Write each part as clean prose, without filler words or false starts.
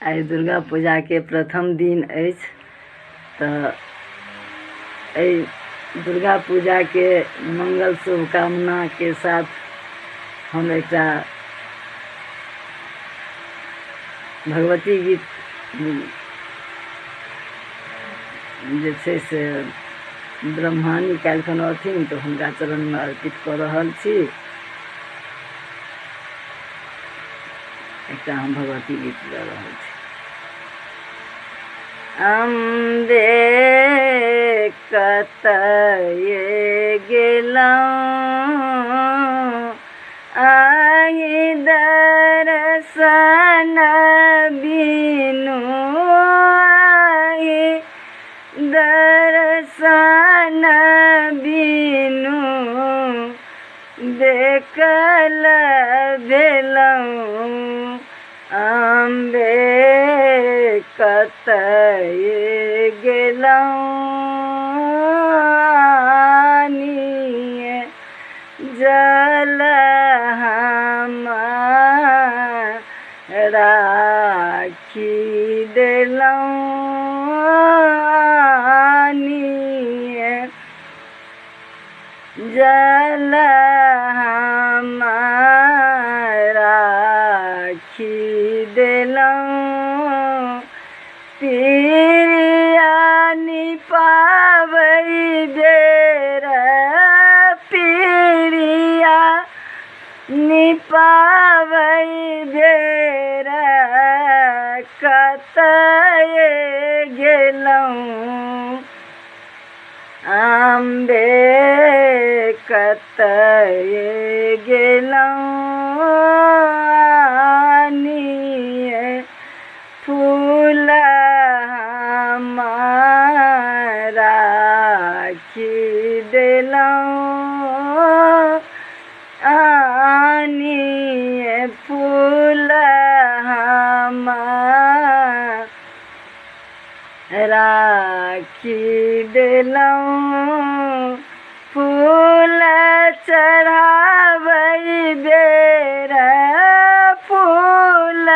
आइ दुर्गा पूजा के प्रथम दिन अछि। तऽ एहि दुर्गा पूजा के मंगल शुभकामना के साथ हम एकटा भगवती गीत जे छै से ब्रह्मानी काल्हिखन अथिन तऽ हुनका चरणमे अर्पित कऽ रहल छी। एकटा हम भगवती गीत गा रहल छी। अम्बे कतय गेलहुँ आहि दर्शन बिनु, आहि दर्शन बिनु बेकल भेलहुँ। अम्बे कतय गेलहुँ आनिए जल राखी देलहुँ, आनिए जल राखी देलहुँ। पिरिया निपाबै बेर, पिरिया निपाबै बेर कतय गेलहुँ। अम्बे कतय गेलहुँ आनिए फूल राखी देलहुँ, आनिए फूल राखी देलहुँ। फूल चढ़ाबै बेर, फूल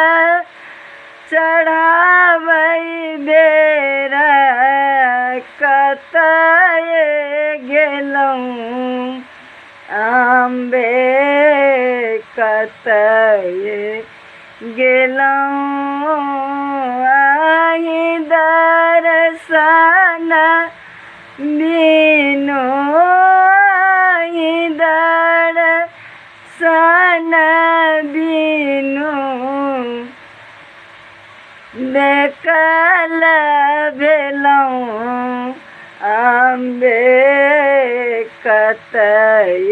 चढ़ाबै बेर कतय गेलहुँ। अम्बे कतय गेलहुँ आहि दर्शन बिनु, आहि दर्शन बिनु बेकल भेलहुँ। अम्बे कतय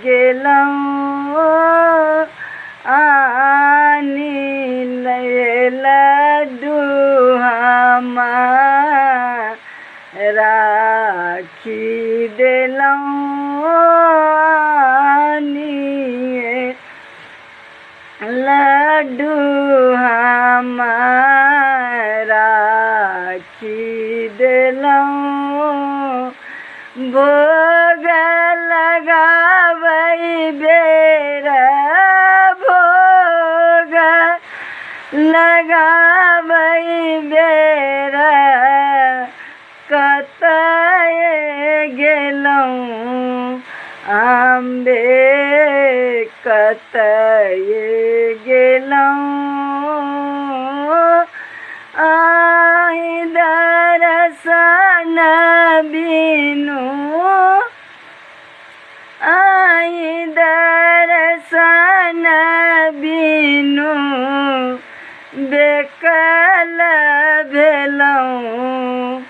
गेलहुँ आनि लड्डू राखी देलहुँ, आनिए लड्डू राखी देलहुँ। भोग लगाबै बेर, भोग लगाबै बेर कतय गेलहुँ। अम्बे कतय गेलहुँ आहि दर्शन बिनु, आहि दर्शन बिनु बेकल भेलहुँ।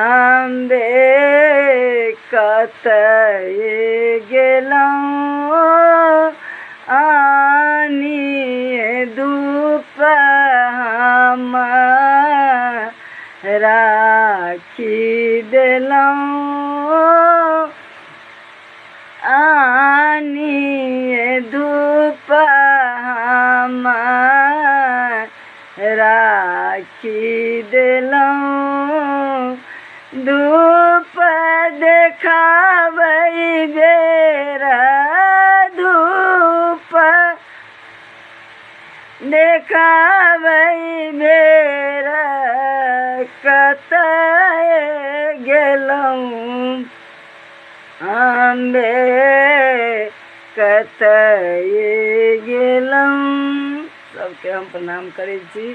अम्बे कतय गेलहुँ आनिए धूप राखी देलहुँ, आनिए धूप राखी देलहुँ। धूप देखाबै बेर, धूप देखाबै बेर कतय गेलहुँ अम्बे कतय गेलहुँ। सबके हम प्रणाम करै छी।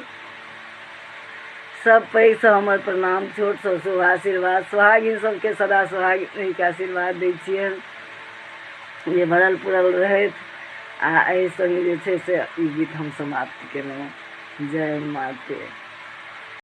सब पैघ सब हमर प्रणाम, छोट सब शुभ आशीर्वाद। सोहागिन सबके सदा सोहागिनके आशीर्वाद दै छियनि जे भरल पूरल रहथि। आ एहि संग जे छै से ई गीत हम समाप्त केलहुँ। जय माते।